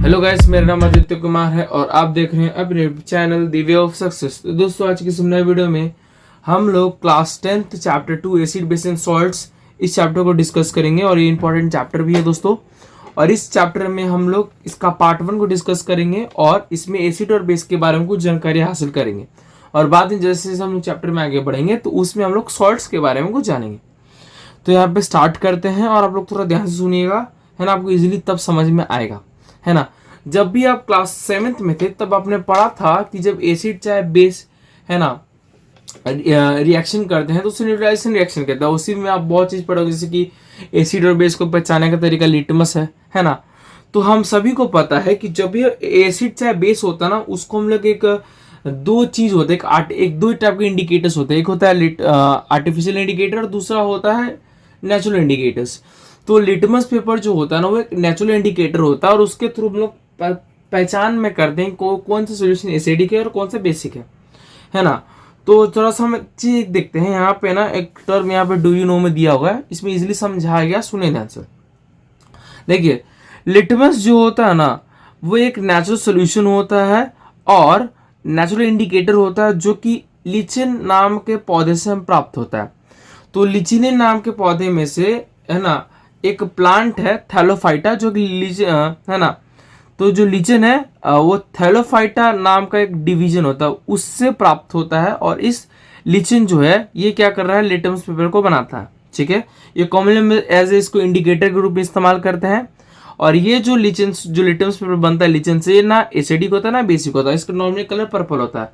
Hello guys, मेरा नाम आदित्य कुमार है और आप देख रहे हैं अपने channel the way of success. तो दोस्तों, आज की इस नए वीडियो में हम लोग class 10th chapter 2 acid base and salts इस चैप्टर को डिस्कस करेंगे और ये इंपॉर्टेंट चैप्टर भी है दोस्तों। और इस चैप्टर में हम लोग इसका पार्ट 1 को डिस्कस करेंगे और इसमें एसिड और बेस के बारे में कुछ जानकारी हासिल करेंगे। और बाद में जैसे जैसे हम लोग चैप्टर में आगे बढ़ेंगे तो उसमें हम लोग सॉल्ट्स के बारे में कुछ जानेंगे। तो यहाँ पे स्टार्ट करते हैं और आप लोग थोड़ा ध्यान से सुनिएगा, है ना। आपको इजीली तब समझ में आएगा, है ना। जब भी आप क्लास 7th में थे तब आपने पढ़ा था कि जब एसिड चाहे बेस, है ना, रिएक्शन करते हैं तो उसे न्यूट्रलाइजेशन रिएक्शन कहते हैं। उसी में आप बहुत चीज पढ़ोगे, जैसे कि एसिड और बेस को पहचानने का तरीका लिटमस है ना। तो हम सभी को पता है कि जब भी एसिड चाहे बेस होता है ना, उसको हम लोग एक दो चीज होते हैं, एक दो टाइप के इंडिकेटर्स होते हैं। एक होता है आर्टिफिशियल इंडिकेटर और दूसरा होता है नेचुरल इंडिकेटर्स। तो लिटमस पेपर जो होता है ना, वो एक नेचुरल इंडिकेटर होता है और उसके थ्रू हम लोग पहचान में करते हैं कौन सा सोल्यूशन एसिडिक है और कौन सा बेसिक है ना। तो थोड़ा सा हम चीज देखते हैं यहाँ पे ना, एक टर्म यहाँ पे डू यू नो में दिया हुआ है, इसमें इजीली समझाया गया, सुने ध्यान से। देखिए, लिटमस जो होता है ना, वो एक नेचुरल सोल्यूशन होता है और नेचुरल इंडिकेटर होता है जो कि लिचिन नाम के पौधे से हम प्राप्त होता है। तो लिचिनिन नाम के पौधे में से, है ना, एक प्लांट है थैलोफाइटा जो कि है ना। तो जो लीचन है वो थैलोफाइटा नाम का एक डिवीजन होता है, उससे प्राप्त होता है। और इस लीचन जो है ये क्या कर रहा है, लिटमस पेपर को बनाता है। ठीक है, ये कॉमनली एज इसको इंडिकेटर के रूप में इस्तेमाल करते हैं। और ये जो लिटमस पेपर बनता है लीचन से, ना एसिडिक होता है ना बेसिक होता है। इसका नॉर्मली कलर पर्पल होता है।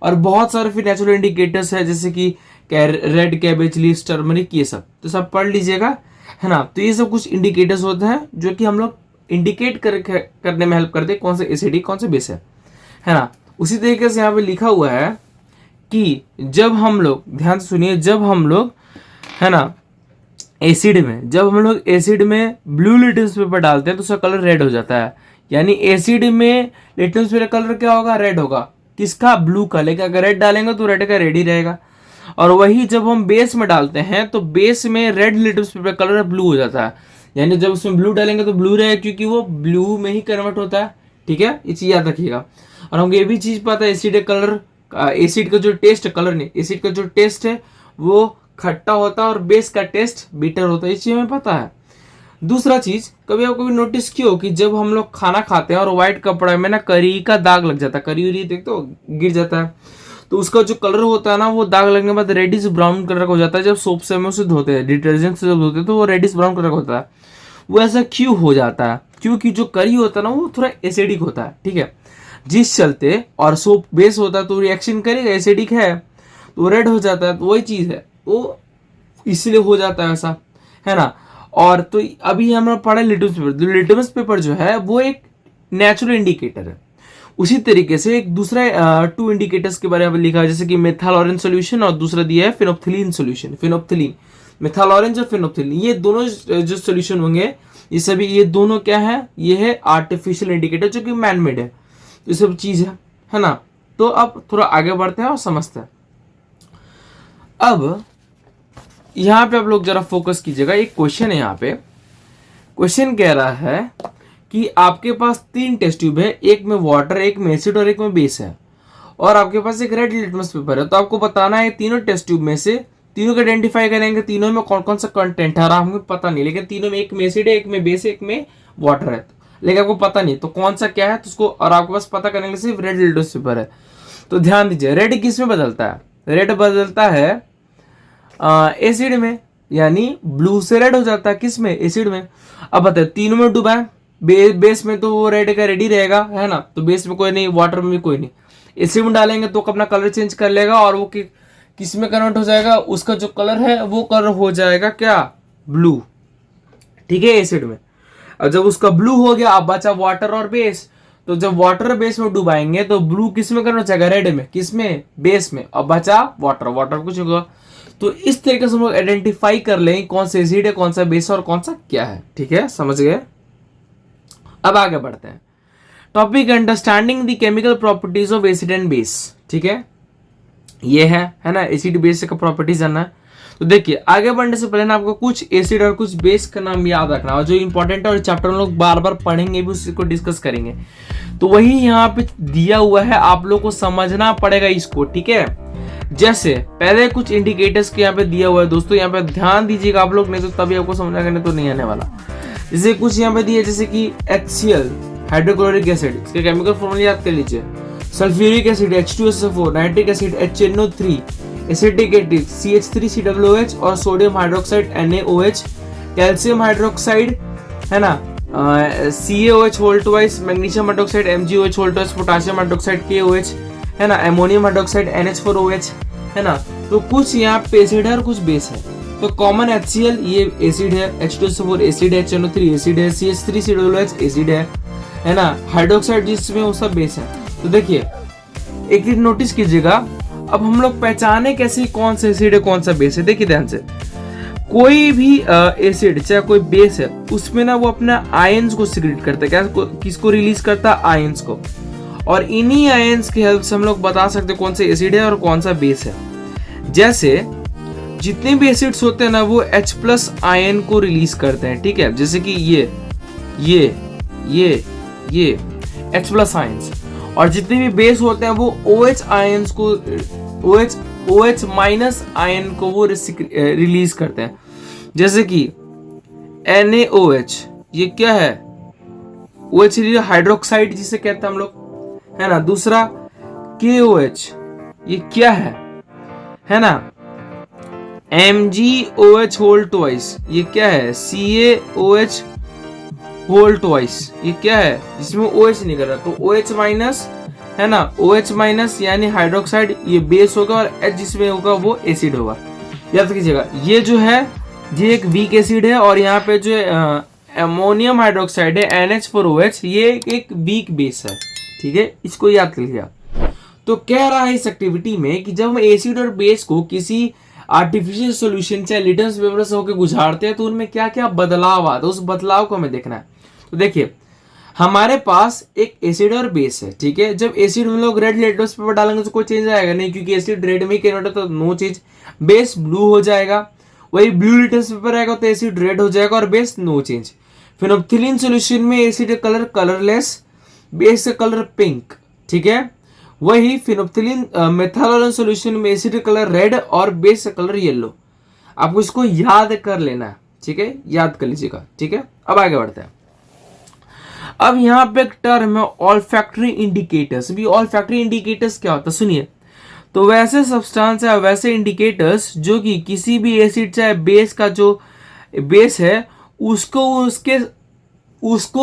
और बहुत सारे फिर नेचुरल इंडिकेटर्स है, जैसे कि रेड कैबेज लीव्स, टर्मरिक, ये सब तो सब पढ़ लीजिएगा, है ना। तो ये सब कुछ इंडिकेटर्स होते हैं जो कि हम लोग इंडिकेट करने में हेल्प करते हैं कौन सा एसिडिक कौन सा बेस है ना। उसी तरीके से यहाँ पे लिखा हुआ है कि जब हम लोग, ध्यान से सुनिए, जब हम लोग, है ना, जब हम लोग एसिड में ब्लू लिटमस पेपर डालते हैं तो उसका कलर रेड हो जाता है। यानी एसिड में लिटमस पेपर कलर क्या होगा, रेड होगा। किसका, ब्लू का। लेकिन अगर रेड डालेंगे तो रेड का रेड ही रहेगा। और वही जब हम बेस में डालते हैं तो बेस में red litmus paper colour blue हो जाता है। यानी जब उसमें ब्लू डालेंगे तो ब्लू रहेगा, क्योंकि वो ब्लू में ही कन्वर्ट होता है। ठीक है, ये चीज याद रखिएगा। और हमको ये भी चीज पता है, एसिड कलर, एसिड का जो टेस्ट है, कलर नहीं, एसिड का जो टेस्ट है वो खट्टा होता है और बेस का टेस्ट बीटर होता है, ये चीज हमें पता है। दूसरा चीज, कभी आप कभी नोटिस किया हो कि जब हम लोग खाना खाते हैं और व्हाइट कपड़ा में ना करी का दाग लग जाता है, करी उरी देखते हो गिर जाता है, तो उसका जो कलर होता है ना, वो दाग लगने के बाद रेडिश ब्राउन कलर का हो जाता है। जब सोप से हम उसे धोते हैं, डिटर्जेंट से जब धोते हैं तो वो रेडिश ब्राउन कलर का होता है। वो ऐसा क्यों हो जाता है, क्योंकि जो करी होता है ना वो थोड़ा एसिडिक होता है। ठीक है, जिस चलते, और सोप बेस होता है तो रिएक्शन करेगा, एसिडिक है तो रेड हो जाता है। तो वही चीज है, वो इसलिए हो जाता है ऐसा, है ना। और तो अभी हम पढ़े लिटमस पेपर। लिटमस पेपर जो है वो एक नेचुरल इंडिकेटर है। उसी तरीके से एक दूसरा 2 इंडिकेटर्स के बारे में लिखा है, जैसे कि मेथाल ऑरेंज सोल्यूशन और दूसरा दिया है फिनोप्थिलीन सोल्यूशन। फिनोप्थिलीन, मेथाल ऑरेंज और फिनोप्थिलीन, ये दोनों जो सोल्यूशन होंगे, ये सभी, ये दोनों क्या है, ये है आर्टिफिशियल इंडिकेटर जो कि मैन मेड है। ये सब चीज है ना। तो अब थोड़ा आगे बढ़ते हैं और समझते हैं। अब यहाँ पे आप लोग जरा फोकस कीजिएगा, एक क्वेश्चन है यहाँ पे। क्वेश्चन कह रहा है कि आपके पास 3 टेस्ट ट्यूब है, एक में वाटर, एक में एसिड और एक में बेस है। और आपके पास एक रेड लिटमस पेपर है। तो आपको बताना है तीनों टेस्ट ट्यूब में से, तीनों को आइडेंटिफाई करेंगे, तीनों में कौन कौन सा कंटेंट है। हमें पता नहीं, लेकिन तीनों में, एक में एसिड है, एक में बेस है, एक में वाटर है, लेकिन आपको पता नहीं तो कौन सा क्या है, तो उसको, और आपके पास पता करने के लिए सिर्फ रेड लिटमस पेपर है। तो ध्यान दीजिए, रेड किस में बदलता है, रेड बदलता है एसिड में, यानी ब्लू से रेड हो जाता है, किस में, एसिड में। अब बताए, तीनों में डूबा है, बेस में तो वो रेड का रेड ही रहेगा, है ना। तो बेस में कोई नहीं, वाटर में भी कोई नहीं। एसिड में डालेंगे तो अपना कलर चेंज कर लेगा और वो किस में कन्वर्ट हो जाएगा, उसका जो कलर है वो कलर हो जाएगा क्या, ब्लू। ठीक है, एसिड में। अब जब उसका ब्लू हो गया, अब बचा वाटर और बेस। तो जब वाटर बेस में डुबाएंगे तो ब्लू किस में कन्वर्ट हो जाएगा, रेड में, किस में, बेस में। अब बचा वाटर, वाटर कुछ होगा। तो इस तरीके से हम लोग आइडेंटिफाई कर लेंगे कौन सा एसिड है, कौन सा बेस है और कौन सा क्या है। ठीक है, समझ गए। अब आगे बढ़ते हैं। Topic, understanding the chemical properties of acid and base. ठीक है, ये है ना, एसिड बेस का प्रॉपर्टीज जानना है। तो देखिए आगे बढ़ने से पहले ना आपको कुछ एसिड और कुछ बेस का नाम याद रखना और जो इंपॉर्टेंट है और चैप्टर हम लोग बार बार पढ़ेंगे भी, उसी को डिस्कस करेंगे। तो वही यहाँ पे दिया हुआ है, आप लोग को समझना पड़ेगा इसको, ठीक है। जैसे पहले कुछ इंडिकेटर्स के यहाँ पे दिया हुआ है दोस्तों, यहाँ पे ध्यान दीजिएगा आप लोग, नहीं तो तभी आपको समझ आएगा, नहीं तो नहीं आने वाला। जैसे कुछ यहाँ पे दिया, जैसे कि HCl हाइड्रोक्लोरिक एसिड, इसके केमिकल फॉर्मूला याद कर लीजिए। Sulphuric acid H2SO4, nitric acid HNO3, acetic acid CH3COOH और sodium hydroxide NaOH, calcium hydroxide है ना CaOH whole twice, magnesium hydroxide MgOH whole twice, potassium hydroxide KOH है ना, अमोनियम हाइड्रोक्साइड NH4OH है ना। तो कुछ यहाँ पे एसिड है और कुछ बेस है। तो कॉमन HCl ये एसिड है, H2SO4 एसिड है, HNO3 एसिड है, CH3COOH एसिड है ना, हाइड्रोक्साइड जिसमें वो सब बेस है। तो देखिए एक चीज नोटिस कीजिएगा, अब हम लोग पहचाने कैसे कौन सा एसिड है कौन सा बेस है। देखिए ध्यान से, कोई भी एसिड चाहे कोई बेस है, उसमें ना वो अपना आयंस को सिक्रेट करता है। क्या किसको रिलीज करता है? आयंस को। और इन्हीं आयंस की हेल्प से हम लोग बता सकते हैं कौन सा एसिड है और कौन सा बेस है। जैसे जितने भी एसिड्स होते हैं ना वो H+ आयन को रिलीज करते हैं, ठीक है। जैसे कि ये H+ आयंस, और जितने भी बेस होते हैं वो OH आयंस को OH- आयन को वो रिलीज करते हैं। जैसे कि NaOH ये क्या है? OH हाइड्रोक्साइड जिसे कहते हैं हम लोग, है ना। दूसरा KOH ये क्या है ना, MgOH होल ट्वाइस ये क्या है, CaOH होल ट्वाइस ये क्या है, जिसमें OH नहीं कर रहा, तो OH- है ना, OH- यानी हाइड्रोक्साइड ये बेस होगा और H जिसमें होगा वो एसिड होगा। याद कीजिएगा ये जो है ये एक वीक एसिड है, और यहाँ पे जो अमोनियम हाइड्रोक्साइड है NH4OH ये एक वीक बेस है, ठीक है। इसको याद कर लीजिए। तो कह रहा है इस एक्टिविटी में कि जब हम एसिड और बेस को किसी आर्टिफिशियल सॉल्यूशन चाहे लिटमस पेपर से होकर गुजारते हैं तो उनमें क्या क्या बदलाव आता है, उस बदलाव को हमें देखना है। तो देखिए हमारे पास एक एसिड और बेस है, ठीक है। जब एसिड हम लोग रेड लिटमस पेपर डालेंगे तो कोई चेंज आएगा नहीं, क्योंकि एसिड रेड में ही कन्वर्ट होता है, तो नो चेंज। बेस ब्लू हो जाएगा, वही ब्लू लिटमस पेपर आएगा तो एसिड रेड हो जाएगा और base no change. Phenolphthalein solution में एसिड कलर कलरलेस, बेस का कलर पिंक, ठीक है। वही फिनोप्थिलीन मेथालोन सॉल्यूशन में एसिड कलर रेड और बेस का कलर येलो। आपको इसको याद कर लेना है, ठीक है, याद कर लीजिएगा, ठीक है। अब आगे बढ़ते हैं। अब यहाँ पे एक टर्म है ऑल्फैक्टरी इंडिकेटर्स। भी ऑल्फैक्टरी इंडिकेटर्स क्या होता है सुनिए। तो वैसे सब्सटेंस है, वैसे इंडिकेटर्स जो कि किसी भी एसिड चाहे बेस का जो बेस है उसको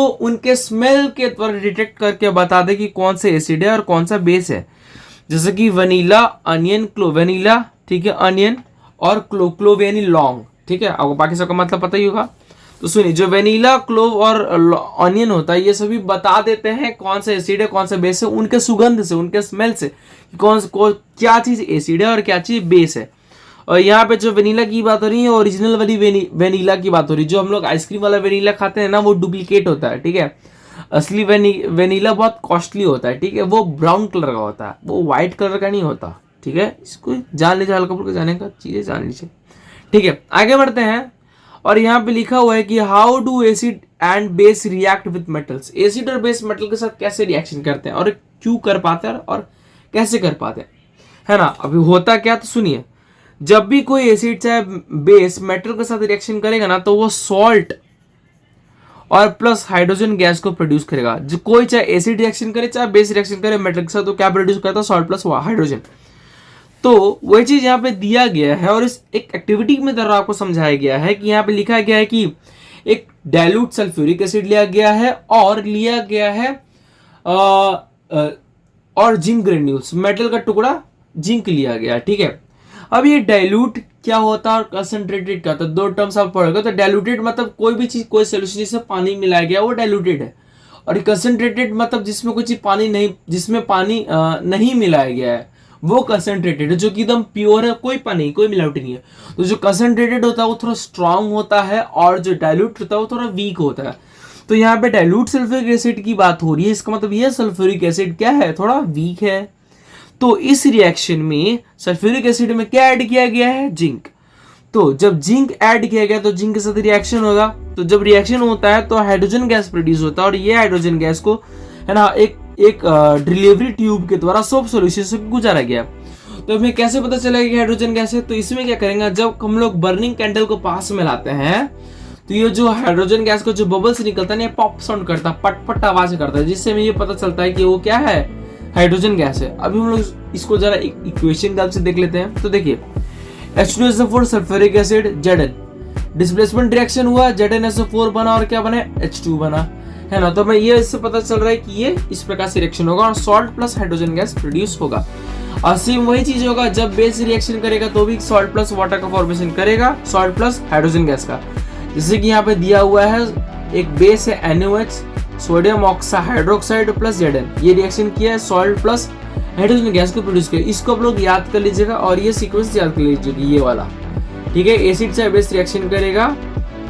उनके स्मेल के द्वारा डिटेक्ट करके बता दे कि कौन सा एसिड है और कौन सा बेस है। जैसे कि वनीला, अनियन, वनीला, ठीक है, अनियन और क्लोव यानी लौंग, ठीक है। आपको बाकी सबका मतलब पता ही होगा। तो सुनिए, जो वेनिला, क्लोव और ऑनियन होता है ये सभी बता देते हैं कौन सा एसिड है कौन सा बेस है, उनके सुगंध से, उनके स्मेल से क्या चीज एसिड है और क्या चीज बेस है। और यहाँ पे जो वेनिला की बात हो रही है ओरिजिनल वाली वेनिला की बात हो रही है। जो हम लोग आइसक्रीम वाला वेनिला खाते हैं ना वो डुप्लीकेट होता है, ठीक है। असली वेनिला बहुत कॉस्टली होता है, ठीक है, वो ब्राउन कलर का होता है, वो व्हाइट कलर का नहीं होता, ठीक है। इसको जान लीजिए, हल्का फुल्का जाने का चीजें जान लीजिए, ठीक है। आगे बढ़ते हैं। और यहाँ पे लिखा हुआ है कि how do acid and base react with metals. Acid और बेस मेटल के साथ कैसे रिएक्शन करते हैं और क्यों कर पाते हैं और कैसे कर पाते हैं, है ना। अभी होता क्या, तो सुनिए, जब भी कोई एसिड चाहे बेस मेटल के साथ रिएक्शन करेगा ना तो वो सॉल्ट और प्लस हाइड्रोजन गैस को प्रोड्यूस करेगा। जो कोई चाहे एसिड रिएक्शन करे चाहे बेस रिएक्शन करे मेटल के साथ, तो क्या प्रोड्यूस करता है? Salt plus hydrogen. तो वही चीज यहाँ पे दिया गया है और इस एक एक्टिविटी में द्वारा आपको समझाया गया है कि यहाँ पे लिखा गया है कि एक डाइल्यूट सल्फ्यूरिक एसिड लिया गया है और लिया गया है और जिंक ग्रेन्यूल्स, मेटल का टुकड़ा जिंक लिया गया, ठीक है। अब ये डाइल्यूट क्या होता है और कंसंट्रेटेड क्या होता है, दो टर्म्स आप पढ़ोगे। तो डाइल्यूटेड मतलब कोई भी चीज, कोई सोल्यूशन जिसमें पानी मिलाया गया वो डाइल्यूटेड है, और कंसंट्रेटेड मतलब जिसमें कोई चीज पानी नहीं, जिसमें पानी नहीं मिलाया गया है वो कंसंट्रेटेड है, जो कि एकदम प्योर है, कोई पानी कोई मिलावटी नहीं है। तो जो कंसंट्रेटेड होता है वो थोड़ा स्ट्रांग होता है और जो डाइल्यूट होता है वो थोड़ा वीक होता है। तो यहाँ पे डाइल्यूट सल्फ्यूरिक एसिड की बात हो रही है, इसका मतलब ये सल्फ्यूरिक एसिड क्या है, थोड़ा वीक है। तो इस रिएक्शन में सल्फ्यूरिक एसिड में क्या ऐड किया गया है? जिंक। तो जब जिंक ऐड किया गया तो जिंक के साथ रिएक्शन होगा, तो जब रिएक्शन होता है तो हाइड्रोजन गैस प्रोड्यूस होता है और ये हाइड्रोजन गैस को है ना एक डिलीवरी ट्यूब के द्वारा सोप सॉल्यूशन से गुजारा गया। तो हमें कैसे पता चलेगा कि हाइड्रोजन गैस है? तो इसमें क्या करेंगे, जब हम लोग बर्निंग कैंडल को पास में लाते हैं तो ये जो हाइड्रोजन गैस को जो बबल्स निकलता है ना, पॉप साउंड करता है, पट आवाज करता है, जिससे हमें ये पता चलता है कि वो क्या है, हाइड्रोजन गैस है। अभी हम लोग इसको जरा इक्वेशन के हेल्प से देख लेते हैं। तो देखिए H2SO4 sulphuric acid Zn, displacement reaction हुआ, ZnSO4 बना और क्या बना, H2 बना, है ना। तो हमें ये इससे पता चल रहा है कि ये इस प्रकार से रिएक्शन होगा और salt plus hydrogen gas produce होगा। और सेम वही चीज होगा जब बेस रिएक्शन करेगा तो भी सॉल्ट प्लस वाटर का फॉर्मेशन करेगा, सॉल्ट प्लस हाइड्रोजन गैस का। जैसे कि यहाँ पे दिया हुआ है एक बेस है NaOH, सोडियम ऑक्साहाइड्रोक्साइड प्लस Zn, ये रिएक्शन किया है, सॉल्ट प्लस हाइड्रोजन गैस को प्रोड्यूस किया। इसको आप लोग याद कर लीजिएगा और ये सीक्वेंस याद कर लीजिएगा, ये वाला, ठीक है। एसिड से बेस रिएक्शन करेगा,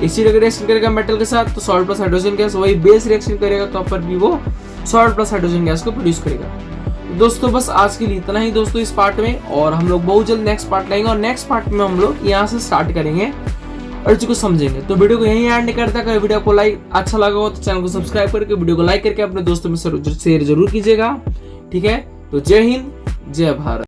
एसिड अगर रिएक्शन करेगा मेटल के साथ तो सॉल्ट प्लस हाइड्रोजन गैस, वही बेस रिएक्शन करेगा तो पर भी वो सॉल्ट प्लस हाइड्रोजन गैस को प्रोड्यूस करेगा। दोस्तों बस आज के लिए इतना ही दोस्तों इस पार्ट में, और हम लोग बहुत जल्द नेक्स्ट पार्ट लाएंगे और नेक्स्ट पार्ट में हम लोग यहाँ से स्टार्ट करेंगे और चीज को समझेंगे। तो वीडियो को यहीं एंड करता है। वीडियो को लाइक अच्छा लगा हो तो चैनल को सब्सक्राइब करके वीडियो को लाइक करके अपने दोस्तों में शेयर जरूर कीजिएगा, ठीक है। तो जय हिंद, जय भारत।